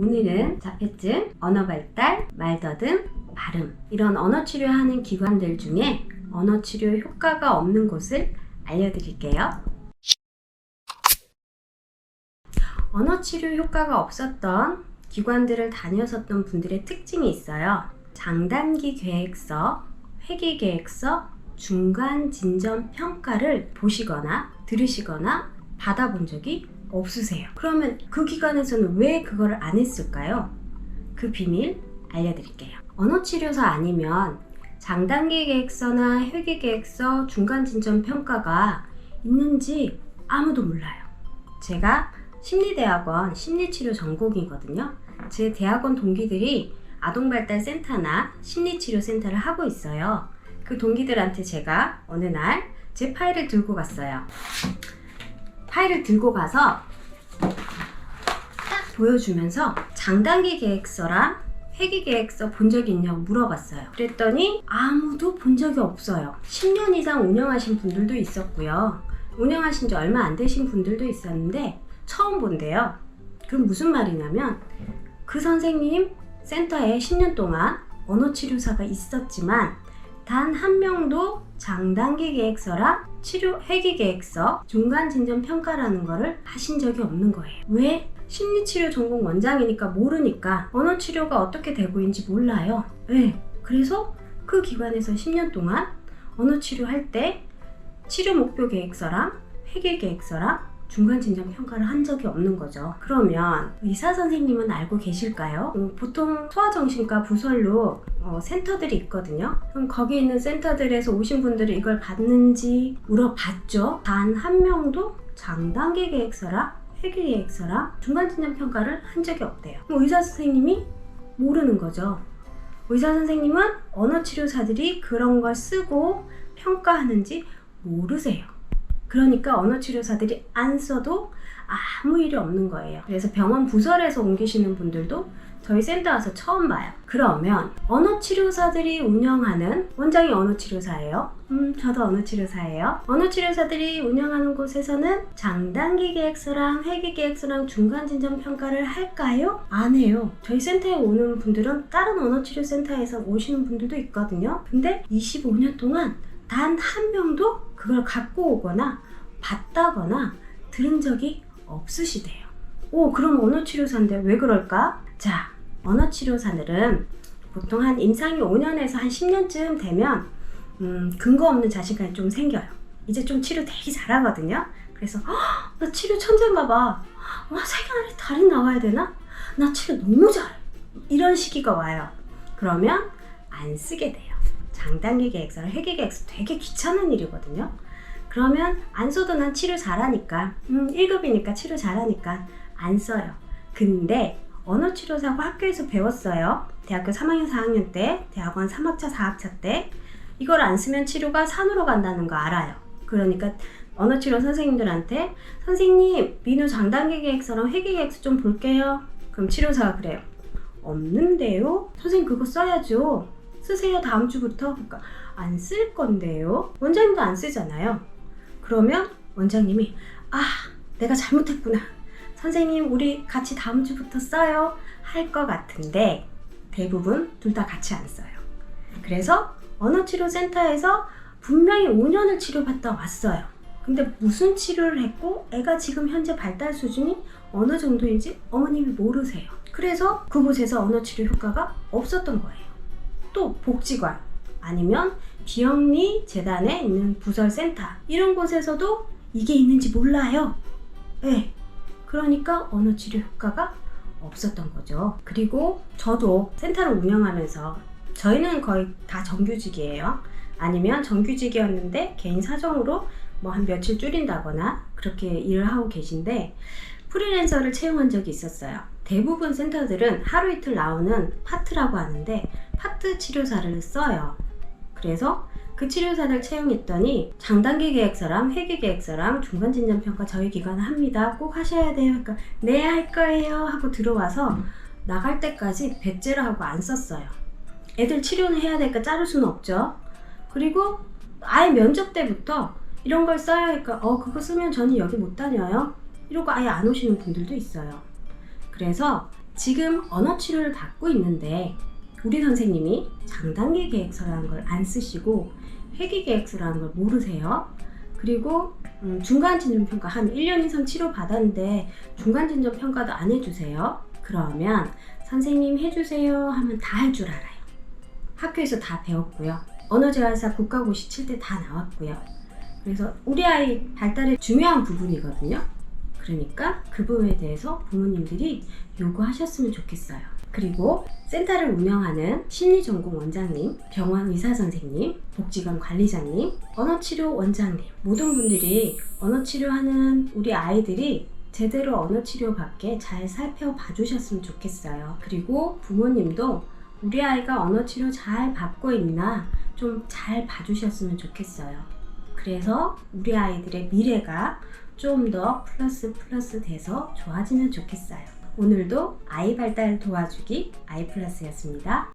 오늘은 자폐증, 언어발달, 말더듬, 발음 이런 언어치료하는 기관들 중에 언어치료 효과가 없는 곳을 알려드릴게요. 언어치료 효과가 없었던 기관들을 다녔었던 분들의 특징이 있어요. 장단기 계획서, 회계 계획서, 중간 진전 평가를 보시거나 들으시거나 받아본 적이 없으세요. 그러면 그 기관에서는 왜 그거를 안 했을까요? 그 비밀 알려드릴게요. 언어치료사 아니면 장단기 계획서나 회계 계획서, 중간 진전 평가가 있는지 아무도 몰라요. 제가 심리대학원 심리치료 전공이거든요. 제 대학원 동기들이 아동발달센터나 심리치료센터를 하고 있어요. 그 동기들한테 제가 어느 날 제 파일을 들고 갔어요. 파일을 들고 가서 딱 보여주면서 장단기 계획서랑 회계 계획서 본 적이 있냐고 물어봤어요. 그랬더니 아무도 본 적이 없어요. 10년 이상 운영하신 분들도 있었고요. 운영하신 지 얼마 안 되신 분들도 있었는데 처음 본대요. 그럼 무슨 말이냐면 그 선생님 센터에 10년 동안 언어치료사가 있었지만 단 한 명도 장단기 계획서랑 치료 회계 계획서, 중간 진전 평가라는 거를 하신 적이 없는 거예요. 왜? 심리치료 전공 원장이니까 모르니까 언어치료가 어떻게 되고 있는지 몰라요. 네. 그래서 그 기관에서 10년 동안 언어치료 할 때 치료 목표 계획서랑 회계 계획서랑 중간 진전 평가를 한 적이 없는 거죠. 그러면 의사 선생님은 알고 계실까요? 보통 소아정신과 부설로 센터들이 있거든요. 그럼 거기 있는 센터들에서 오신 분들이 이걸 받는지 물어봤죠. 단 한 명도 장단기 계획서랑 회계 계획서랑 중간 진전 평가를 한 적이 없대요. 그럼 의사 선생님이 모르는 거죠. 의사 선생님은 언어치료사들이 그런 걸 쓰고 평가하는지 모르세요. 그러니까 언어치료사들이 안 써도 아무 일이 없는 거예요. 그래서 병원 부설에서 옮기시는 분들도 저희 센터 와서 처음 봐요. 그러면 언어치료사들이 운영하는, 원장이 언어치료사예요. 저도 언어치료사예요. 언어치료사들이 운영하는 곳에서는 장단기 계획서랑 회계 계획서랑 중간 진전 평가를 할까요? 안 해요. 저희 센터에 오는 분들은 다른 언어치료센터에서 오시는 분들도 있거든요. 근데 25년 동안 단 한 명도 그걸 갖고 오거나 봤다거나 들은 적이 없으시대요. 그럼 언어치료사인데 왜 그럴까? 자, 언어치료사들은 보통 한 임상이 5년에서 한 10년쯤 되면 근거 없는 자신감이 좀 생겨요. 이제 좀 치료 되게 잘하거든요. 그래서 나 치료 천재인가 봐. 세계 안에 달인 나와야 되나? 나 치료 너무 잘해. 이런 시기가 와요. 그러면 안 쓰게 돼요. 장단기 계획서랑 회계 계획서 되게 귀찮은 일이거든요. 그러면 안 써도 난 치료 잘하니까 1급이니까 치료 잘하니까 안 써요. 근데 언어치료사고 학교에서 배웠어요. 대학교 3학년 4학년 때, 대학원 3학차 4학차 때 이걸 안 쓰면 치료가 산으로 간다는 거 알아요. 그러니까 언어치료 선생님들한테 선생님 민우 장단기 계획서랑 회계 계획서 좀 볼게요. 그럼 치료사가 그래요. 없는데요? 선생님 그거 써야죠. 쓰세요 다음 주부터. 그러니까 안 쓸 건데요. 원장님도 안 쓰잖아요. 그러면 원장님이 내가 잘못했구나. 선생님 우리 같이 다음 주부터 써요 할 것 같은데 대부분 둘 다 같이 안 써요. 그래서 언어치료센터에서 분명히 5년을 치료받다 왔어요. 근데 무슨 치료를 했고 애가 지금 현재 발달 수준이 어느 정도인지 어머님이 모르세요. 그래서 그곳에서 언어치료 효과가 없었던 거예요. 또 복지관 아니면 비영리 재단에 있는 부설센터 이런 곳에서도 이게 있는지 몰라요. 네. 그러니까 언어치료 효과가 없었던 거죠. 그리고 저도 센터를 운영하면서 저희는 거의 다 정규직이에요. 아니면 정규직이었는데 개인 사정으로 한 며칠 줄인다거나 그렇게 일을 하고 계신데 프리랜서를 채용한 적이 있었어요. 대부분 센터들은 하루 이틀 나오는 파트라고 하는데 파트 치료사를 써요. 그래서 그 치료사를 채용했더니 장단기 계획서랑 회계 계획서랑 중간 진전 평가 저희 기관은 합니다. 꼭 하셔야 돼요. 그러니까 네 할 거예요 하고 들어와서 나갈 때까지 배째를 하고 안 썼어요. 애들 치료는 해야 되니까 자를 수는 없죠. 그리고 아예 면접 때부터 이런 걸 써야 하니까 그거 쓰면 저는 여기 못 다녀요. 이러고 아예 안 오시는 분들도 있어요. 그래서 지금 언어 치료를 받고 있는데 우리 선생님이 장단기 계획서라는 걸 안 쓰시고 회귀 계획서라는 걸 모르세요. 그리고 중간 진전 평가 한 1년 이상 치료 받았는데 중간 진전 평가도 안 해주세요. 그러면 선생님 해주세요 하면 다 할 줄 알아요. 학교에서 다 배웠고요. 언어재활사 국가고시 칠 때 다 나왔고요. 그래서 우리 아이 발달에 중요한 부분이거든요. 그러니까 그 부분에 대해서 부모님들이 요구하셨으면 좋겠어요. 그리고 센터를 운영하는 심리전공 원장님, 병원 의사선생님, 복지관 관리자님, 언어치료 원장님 모든 분들이 언어치료하는 우리 아이들이 제대로 언어치료 받게 잘 살펴봐 주셨으면 좋겠어요. 그리고 부모님도 우리 아이가 언어치료 잘 받고 있나 좀 잘 봐주셨으면 좋겠어요. 그래서 우리 아이들의 미래가 좀 더 플러스 돼서 좋아지면 좋겠어요. 오늘도 아이 발달 도와주기 아이플러스였습니다.